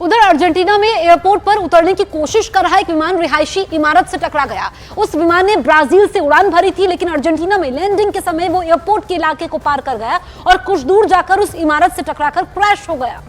उधर अर्जेंटीना में एयरपोर्ट पर उतरने की कोशिश कर रहा एक विमान रिहायशी इमारत से टकरा गया। उस विमान ने ब्राजील से उड़ान भरी थी, लेकिन अर्जेंटीना में लैंडिंग के समय वो एयरपोर्ट के इलाके को पार कर गया और कुछ दूर जाकर उस इमारत से टकराकर क्रैश हो गया।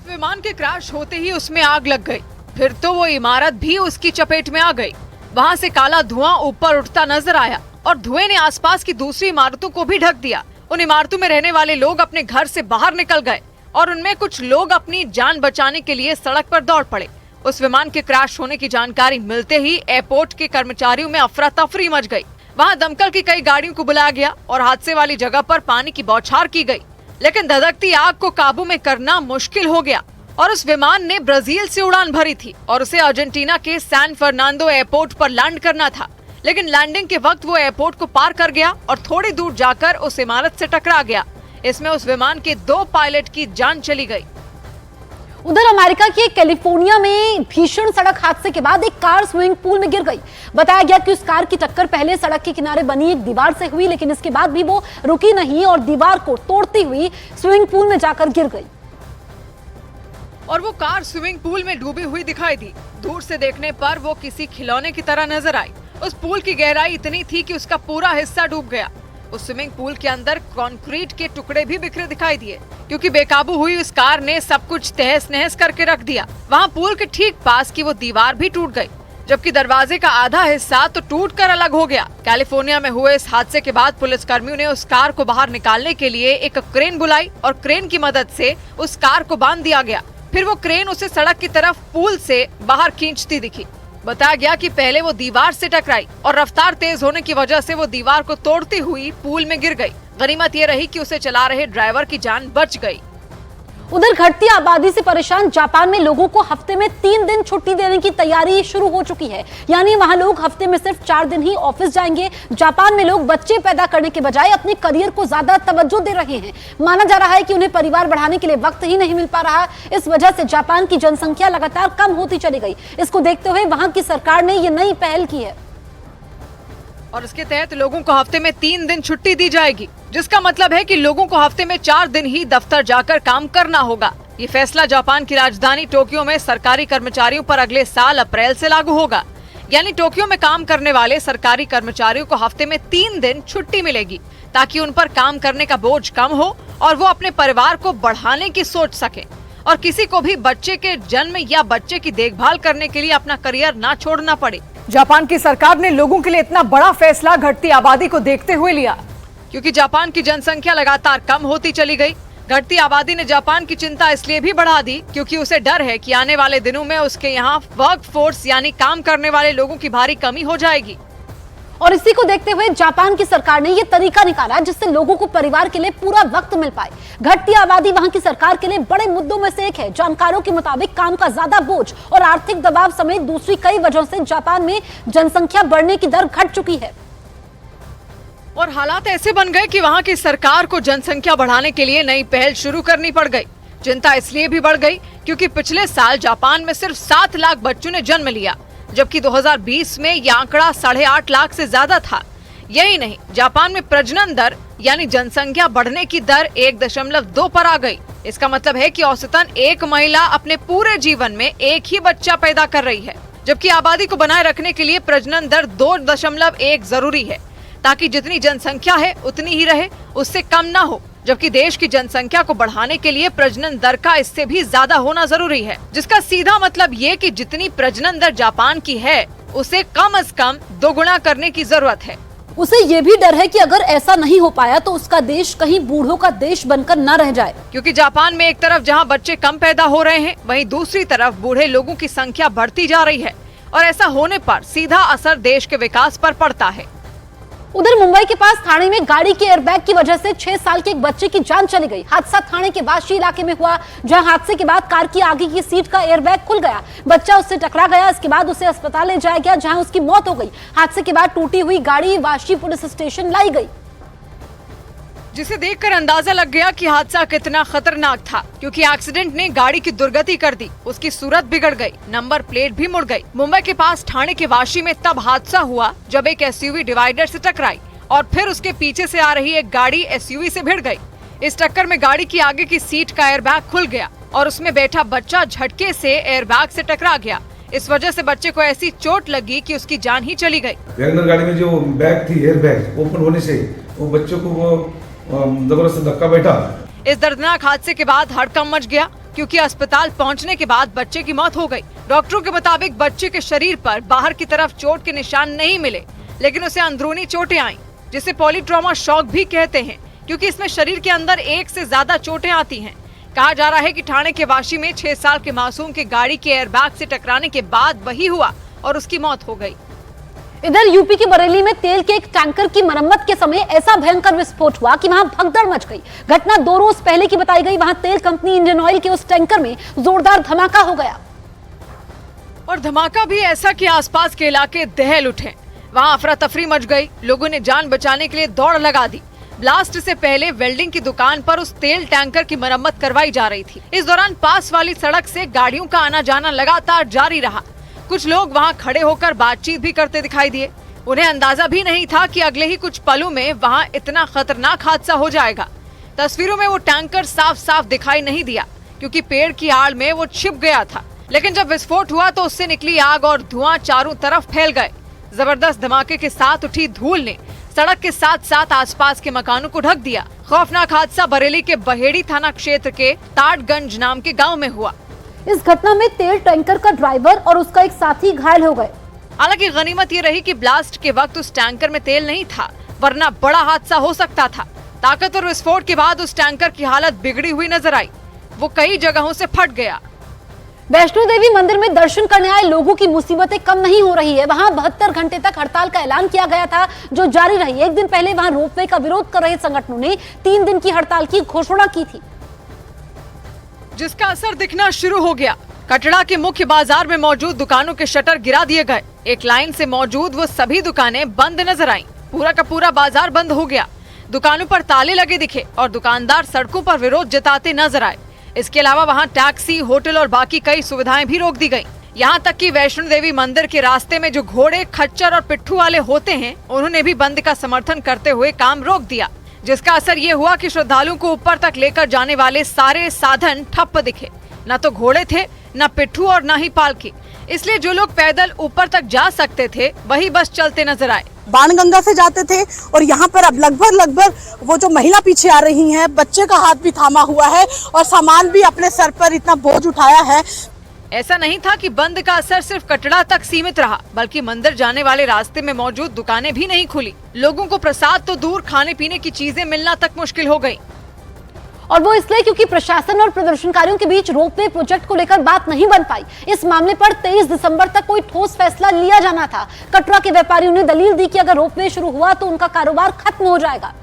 विमान के क्रैश होते ही उसमें आग लग गई, फिर तो वो इमारत भी उसकी चपेट में आ गई। वहां से काला धुआं ऊपर उठता नजर आया और धुएं ने आसपास की दूसरी इमारतों को भी ढक दिया। उन इमारतों में रहने वाले लोग अपने घर से बाहर निकल गए और उनमें कुछ लोग अपनी जान बचाने के लिए सड़क पर दौड़ पड़े। उस विमान के क्रैश होने की जानकारी मिलते ही एयरपोर्ट के कर्मचारियों में अफरा तफरी मच गई। वहां दमकल की कई गाड़ियों को बुलाया गया और हादसे वाली जगह पर पानी की बौछार की गई, लेकिन धधकती आग को काबू में करना मुश्किल हो गया। और उस विमान ने ब्राजील से उड़ान भरी थी और उसे अर्जेंटीना के सैन फर्नांडो एयरपोर्ट पर लैंड करना था, लेकिन लैंडिंग के वक्त वो एयरपोर्ट को पार कर गया और थोड़ी दूर जाकर उस इमारत से टकरा गया। इसमें उस विमान के 2 पायलट की जान चली गई। उधर अमेरिका के कैलिफोर्निया में भीषण सड़क हादसे के बाद एक कार स्विमिंग पूल में गिर गई। बताया गया कि उस कार की टक्कर पहले सड़क के किनारे बनी एक दीवार से हुई, लेकिन इसके बाद भी वो रुकी नहीं और दीवार को तोड़ती हुई स्विमिंग पूल में जाकर गिर गई। और वो कार स्विमिंग पूल में डूबी हुई दिखाई दी। दूर से देखने पर वो किसी खिलौने की तरह नजर आई। उस पूल की गहराई इतनी थी कि उसका पूरा हिस्सा डूब गया। उस स्विमिंग पूल के अंदर कंक्रीट के टुकड़े भी बिखरे दिखाई दिए, क्योंकि बेकाबू हुई उस कार ने सब कुछ तहस नहस करके रख दिया। वहाँ पूल के ठीक पास की वो दीवार भी टूट गई, जबकि दरवाजे का आधा हिस्सा तो टूटकर अलग हो गया। कैलिफोर्निया में हुए इस हादसे के बाद पुलिस कर्मियों ने उस कार को बाहर निकालने के लिए एक क्रेन बुलाई और क्रेन की मदद से उस कार को बांध दिया गया। फिर वो क्रेन उसे सड़क की तरफ पूल से बाहर खींचती दिखी। बताया गया कि पहले वो दीवार से टकराई और रफ्तार तेज होने की वजह से वो दीवार को तोड़ती हुई पूल में गिर गई। गनीमत ये रही कि उसे चला रहे ड्राइवर की जान बच गई। उधर घटती आबादी से परेशान जापान में लोगों को हफ्ते में 3 दिन छुट्टी देने की तैयारी शुरू हो चुकी है। यानी वहां लोग हफ्ते में सिर्फ 4 दिन ही ऑफिस जाएंगे। जापान में लोग बच्चे पैदा करने के बजाय अपने करियर को ज्यादा तवज्जो दे रहे हैं। माना जा रहा है कि उन्हें परिवार बढ़ाने के लिए वक्त ही नहीं मिल पा रहा। इस वजह से जापान की जनसंख्या लगातार कम होती चली गई। इसको देखते हुए वहां की सरकार ने ये नई पहल की है और इसके तहत लोगों को हफ्ते में 3 दिन छुट्टी दी जाएगी, जिसका मतलब है कि लोगों को हफ्ते में 4 दिन ही दफ्तर जाकर काम करना होगा। ये फैसला जापान की राजधानी टोक्यो में सरकारी कर्मचारियों पर अगले साल अप्रैल से लागू होगा। यानी टोक्यो में काम करने वाले सरकारी कर्मचारियों को हफ्ते में 3 दिन छुट्टी मिलेगी, ताकि उन पर काम करने का बोझ कम हो और वो अपने परिवार को बढ़ाने की सोच सके और किसी को भी बच्चे के जन्म या बच्चे की देखभाल करने के लिए अपना करियर न छोड़ना पड़े। जापान की सरकार ने लोगों के लिए इतना बड़ा फैसला घटती आबादी को देखते हुए लिया, क्योंकि जापान की जनसंख्या लगातार कम होती चली गई। घटती आबादी ने जापान की चिंता इसलिए भी बढ़ा दी क्योंकि उसे डर है कि आने वाले दिनों में उसके यहाँ वर्क फोर्स यानी काम करने वाले लोगों की भारी कमी हो जाएगी। और इसी को देखते हुए जापान की सरकार ने यह तरीका निकाला जिससे लोगों को परिवार के लिए पूरा वक्त मिल पाए। घटती आबादी वहां की सरकार के लिए बड़े मुद्दों में से एक है। जानकारों के मुताबिक काम का ज्यादा बोझ और आर्थिक दबाव समेत दूसरी कई वजहों से जापान में जनसंख्या बढ़ने की दर घट चुकी है और हालात ऐसे बन गए कि वहां की सरकार को जनसंख्या बढ़ाने के लिए नई पहल शुरू करनी पड़ गई। चिंता इसलिए भी बढ़ गई क्योंकि पिछले साल जापान में सिर्फ 7 लाख बच्चों ने जन्म लिया, जबकि 2020 में यह आंकड़ा 8.5 लाख से ज्यादा था। यही नहीं, जापान में प्रजनन दर यानी जनसंख्या बढ़ने की दर 1.2 पर आ गई। इसका मतलब है कि औसतन एक महिला अपने पूरे जीवन में एक ही बच्चा पैदा कर रही है, जबकि आबादी को बनाए रखने के लिए प्रजनन दर 2.1 जरूरी है, ताकि जितनी जनसंख्या है उतनी ही रहे, उससे कम ना हो। जबकि देश की जनसंख्या को बढ़ाने के लिए प्रजनन दर का इससे भी ज्यादा होना जरूरी है, जिसका सीधा मतलब ये कि जितनी प्रजनन दर जापान की है उसे कम से कम 2 गुना करने की जरूरत है। उसे ये भी डर है कि अगर ऐसा नहीं हो पाया तो उसका देश कहीं बूढ़ों का देश बनकर न रह जाए, क्योंकि जापान में एक तरफ जहां बच्चे कम पैदा हो रहे हैं, वहीं दूसरी तरफ बूढ़े लोगों की संख्या बढ़ती जा रही है और ऐसा होने पर सीधा असर देश के विकास पर पड़ता है। उधर मुंबई के पास थाने में गाड़ी के एयरबैग की वजह से 6 साल के एक बच्चे की जान चली गई। हादसा थाने के बाशी इलाके में हुआ, जहां हादसे के बाद कार की आगे की सीट का एयरबैग खुल गया। बच्चा उससे टकरा गया। इसके बाद उसे अस्पताल ले जाया गया, जहां उसकी मौत हो गई। हादसे के बाद टूटी हुई गाड़ी वाशी पुलिस स्टेशन लाई गई, जिसे देखकर अंदाजा लग गया कि हादसा कितना खतरनाक था, क्योंकि एक्सीडेंट ने गाड़ी की दुर्गति कर दी। उसकी सूरत बिगड़ गई, नंबर प्लेट भी मुड़ गई। मुंबई के पास ठाणे के वाशी में तब हादसा हुआ जब एक एसयूवी डिवाइडर से टकराई और फिर उसके पीछे से आ रही एक गाड़ी एसयूवी से भिड़ गई। इस टक्कर में गाड़ी की आगे की सीट का एयरबैग खुल गया और उसमें बैठा बच्चा झटके से एयरबैग से टकरा गया। इस वजह से बच्चे को ऐसी चोट लगी कि उसकी जान ही चली गई। वैगनर गाड़ी में जो बैग थी, एयर बैग ओपन होने से वो बच्चों को जबरदस्त धक्का बैठा। इस दर्दनाक हादसे के बाद हड़कंप मच गया, क्योंकि अस्पताल पहुंचने के बाद बच्चे की मौत हो गई। डॉक्टरों के मुताबिक बच्चे के शरीर पर बाहर की तरफ चोट के निशान नहीं मिले, लेकिन उसे अंदरूनी चोटें आईं, जिसे पॉलीट्रॉमा शॉक भी कहते हैं, क्योंकि इसमें शरीर के अंदर एक से ज्यादा चोटें आती हैं। कहा जा रहा है कि ठाणे के वाशी में 6 साल के मासूम के गाड़ी के एयरबैग से टकराने के बाद वही हुआ और उसकी मौत हो गई। इधर यूपी के बरेली में तेल के एक टैंकर की मरम्मत के समय ऐसा भयंकर विस्फोट हुआ कि वहां भगदड़ मच गई। घटना 2 रोज पहले की बताई गई। वहां तेल कंपनी इंडियन ऑयल के उस टैंकर में जोरदार धमाका हो गया, और धमाका भी ऐसा कि आसपास के इलाके दहल उठे। वहां अफरा तफरी मच गई। लोगों ने जान बचाने के लिए दौड़ लगा दी। ब्लास्ट से पहले वेल्डिंग की दुकान पर उस तेल टैंकर की मरम्मत करवाई जा रही थी। इस दौरान पास वाली सड़क से गाड़ियों का आना जाना लगातार जारी रहा। कुछ लोग वहां खड़े होकर बातचीत भी करते दिखाई दिए। उन्हें अंदाजा भी नहीं था कि अगले ही कुछ पलों में वहां इतना खतरनाक हादसा हो जाएगा। तस्वीरों में वो टैंकर साफ साफ दिखाई नहीं दिया, क्योंकि पेड़ की आड़ में वो छिप गया था। लेकिन जब विस्फोट हुआ तो उससे निकली आग और धुआं चारों तरफ फैल गए। जबरदस्त धमाके के साथ उठी धूल ने सड़क के साथ साथ आसपास के मकानों को ढक दिया। खौफनाक हादसा बरेली के बहेड़ी थाना क्षेत्र के ताटगंज नाम के गांव में हुआ। इस घटना में तेल टैंकर का ड्राइवर और उसका एक साथी घायल हो गए। हालांकि गनीमत ये रही कि ब्लास्ट के वक्त उस टैंकर में तेल नहीं था, वरना बड़ा हादसा हो सकता था। ताकतवर विस्फोट के बाद उस टैंकर की हालत बिगड़ी हुई नजर आई। वो कई जगहों से फट गया। वैष्णो देवी मंदिर में दर्शन करने आए लोगों की मुसीबतें कम नहीं हो रही है। वहां 72 घंटे तक हड़ताल का ऐलान किया गया था, जो जारी रही। एक दिन पहले वहां रोपवे का विरोध कर रहे संगठनों ने 3 दिन की हड़ताल की घोषणा की थी, जिसका असर दिखना शुरू हो गया। कटड़ा के मुख्य बाजार में मौजूद दुकानों के शटर गिरा दिए गए। एक लाइन से मौजूद वो सभी दुकानें बंद नजर आईं। पूरा का पूरा बाजार बंद हो गया। दुकानों पर ताले लगे दिखे और दुकानदार सड़कों पर विरोध जताते नजर आए। इसके अलावा वहां टैक्सी, होटल और बाकी कई सुविधाएं भी रोक दी गयी। यहाँ तक कि वैष्णो देवी मंदिर के रास्ते में जो घोड़े, खच्चर और पिट्ठू वाले होते हैं, उन्होंने भी बंद का समर्थन करते हुए काम रोक दिया। जिसका असर ये हुआ कि श्रद्धालुओं को ऊपर तक लेकर जाने वाले सारे साधन ठप्प दिखे। न तो घोड़े थे, न पिट्ठू और न ही पालकी। इसलिए जो लोग पैदल ऊपर तक जा सकते थे, वही बस चलते नजर आए। बाणगंगा से जाते थे और यहाँ पर अब लगभग वो जो महिला पीछे आ रही हैं, बच्चे का हाथ भी थामा हुआ है और सामान भी अपने सर पर इतना बोझ उठाया है। ऐसा नहीं था कि बंद का असर सिर्फ कटड़ा तक सीमित रहा, बल्कि मंदिर जाने वाले रास्ते में मौजूद दुकानें भी नहीं खुली। लोगों को प्रसाद तो दूर, खाने पीने की चीजें मिलना तक मुश्किल हो गई। और वो इसलिए क्योंकि प्रशासन और प्रदर्शनकारियों के बीच रोपवे प्रोजेक्ट को लेकर बात नहीं बन पाई। इस मामले पर 23 दिसंबर तक कोई ठोस फैसला लिया जाना था। कटरा के व्यापारियों ने दलील दी कि अगर रोपवे शुरू हुआ तो उनका कारोबार खत्म हो जाएगा,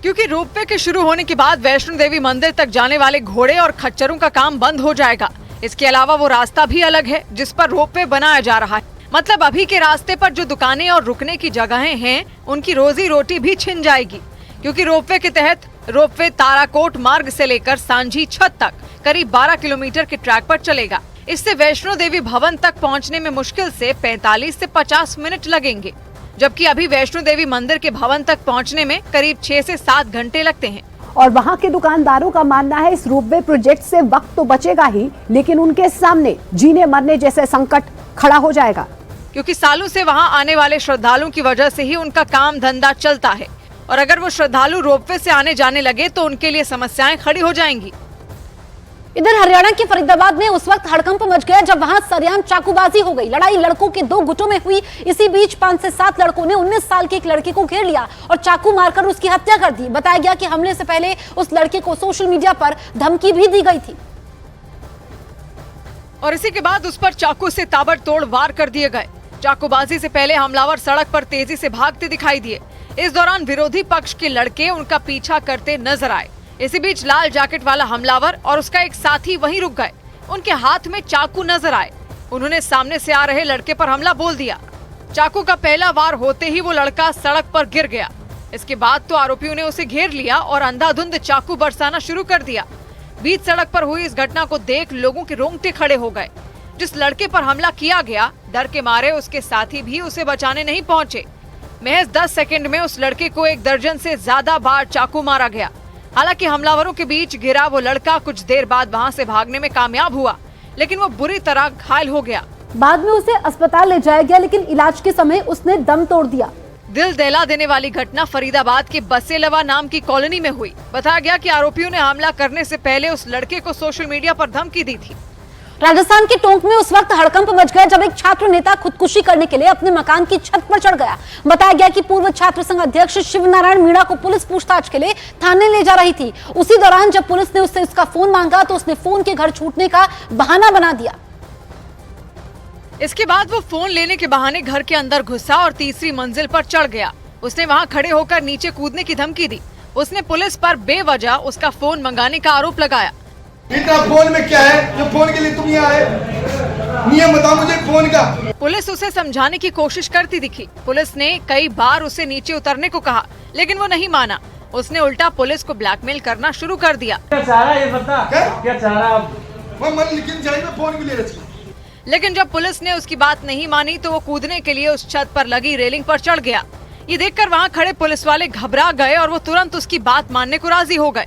क्योंकि रोपवे के शुरू होने के बाद वैष्णो देवी मंदिर तक जाने वाले घोड़े और खच्चरों का काम बंद हो जाएगा। इसके अलावा वो रास्ता भी अलग है जिस पर रोपवे बनाया जा रहा है। मतलब अभी के रास्ते पर जो दुकानें और रुकने की जगहें हैं, उनकी रोजी रोटी भी छिन जाएगी, क्योंकि रोपवे के तहत रोपवे ताराकोट मार्ग से लेकर सांझी छत तक करीब 12 किलोमीटर के ट्रैक पर चलेगा। इससे वैष्णो देवी भवन तक पहुंचने में मुश्किल से 45 से 50 मिनट लगेंगे, जबकि अभी वैष्णो देवी मंदिर के भवन तक पहुंचने में करीब 6 से 7 घंटे लगते हैं। और वहां के दुकानदारों का मानना है इस रोपवे प्रोजेक्ट से वक्त तो बचेगा ही, लेकिन उनके सामने जीने मरने जैसे संकट खड़ा हो जाएगा, क्योंकि सालों से वहां आने वाले श्रद्धालुओं की वजह से ही उनका काम धंधा चलता है। और अगर वो श्रद्धालु रोपवे से आने जाने लगे तो उनके लिए समस्याएं खड़ी हो जाएंगी। इधर हरियाणा के फरीदाबाद में उस वक्त हड़कंप मच गया जब वहां सरेआम चाकूबाजी हो गई। लड़ाई लड़कों के 2 गुटों में हुई। इसी बीच 5 से 7 लड़कों ने 19 साल के एक लड़के को घेर लिया और चाकू मारकर उसकी हत्या कर दी। बताया गया कि हमले से पहले उस लड़के को सोशल मीडिया पर धमकी भी दी गई थी और इसी के बाद उस पर चाकू से ताबड़तोड़ वार कर दिए गए। चाकूबाजी से पहले हमलावर सड़क पर तेजी से भागते दिखाई दिए। इस दौरान विरोधी पक्ष के लड़के उनका पीछा करते नजर आए। इसी बीच लाल जैकेट वाला हमलावर और उसका एक साथी वहीं रुक गए। उनके हाथ में चाकू नजर आए। उन्होंने सामने से आ रहे लड़के पर हमला बोल दिया। चाकू का पहला वार होते ही वो लड़का सड़क पर गिर गया। इसके बाद तो आरोपियों ने उसे घेर लिया और अंधाधुंध चाकू बरसाना शुरू कर दिया। बीच सड़क पर हुई इस घटना को देख लोगों के रोंगटे खड़े हो गए। जिस लड़के पर हमला किया गया, डर के मारे उसके साथी भी उसे बचाने नहीं पहुंचे। महज 10 सेकंड में उस लड़के को 1 दर्जन से ज्यादा बार चाकू मारा गया। हालांकि हमलावरों के बीच घिरा वो लड़का कुछ देर बाद वहां से भागने में कामयाब हुआ, लेकिन वो बुरी तरह घायल हो गया। बाद में उसे अस्पताल ले जाया गया, लेकिन इलाज के समय उसने दम तोड़ दिया। दिल दहला देने वाली घटना फरीदाबाद के बसेलवा नाम की कॉलोनी में हुई। बताया गया कि आरोपियों ने हमला करने से पहले उस लड़के को सोशल मीडिया पर धमकी दी थी। राजस्थान के टोंक में उस वक्त हड़कंप मच गया जब एक छात्र नेता खुदकुशी करने के लिए अपने मकान की छत पर चढ़ गया। बताया गया कि पूर्व छात्र संघ अध्यक्ष शिवनारायण मीणा को पुलिस पूछताछ के लिए थाने ले जा रही थी। उसी दौरान जब पुलिस ने उससे उसका फोन मांगा तो उसने फोन के घर छूटने का बहाना बना दिया। इसके बाद वो फोन लेने के बहाने घर के अंदर घुसा और तीसरी मंजिल पर चढ़ गया। उसने वहां खड़े होकर नीचे कूदने की धमकी दी। उसने पुलिस पर बेवजह उसका फोन मंगाने का आरोप लगाया। इतना फोन में क्या है जो फोन के लिए तुम यहाँ आए? नियम बताओ मुझे फोन का। पुलिस उसे समझाने की कोशिश करती दिखी। पुलिस ने कई बार उसे नीचे उतरने को कहा, लेकिन वो नहीं माना। उसने उल्टा पुलिस को ब्लैकमेल करना शुरू कर दिया। क्या चाह रहा है ये बता? क्या चाह रहा है? फोन भी ले रही। लेकिन जब पुलिस ने उसकी बात नहीं मानी तो वो कूदने के लिए उस छत पर लगी रेलिंग पर चढ़ गया। ये देखकर वहाँ खड़े पुलिस वाले घबरा गए और वो तुरंत उसकी बात मानने को राजी हो गए।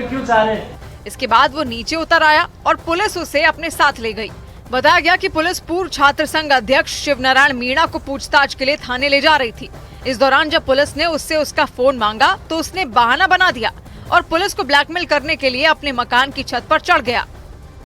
क्यों चाह रहे? इसके बाद वो नीचे उतर आया और पुलिस उसे अपने साथ ले गई। बताया गया कि पुलिस पूर्व छात्र संघ अध्यक्ष शिवनारायण मीणा को पूछताछ के लिए थाने ले जा रही थी। इस दौरान जब पुलिस ने उससे उसका फोन मांगा तो उसने बहाना बना दिया और पुलिस को ब्लैकमेल करने के लिए अपने मकान की छत पर चढ़ गया।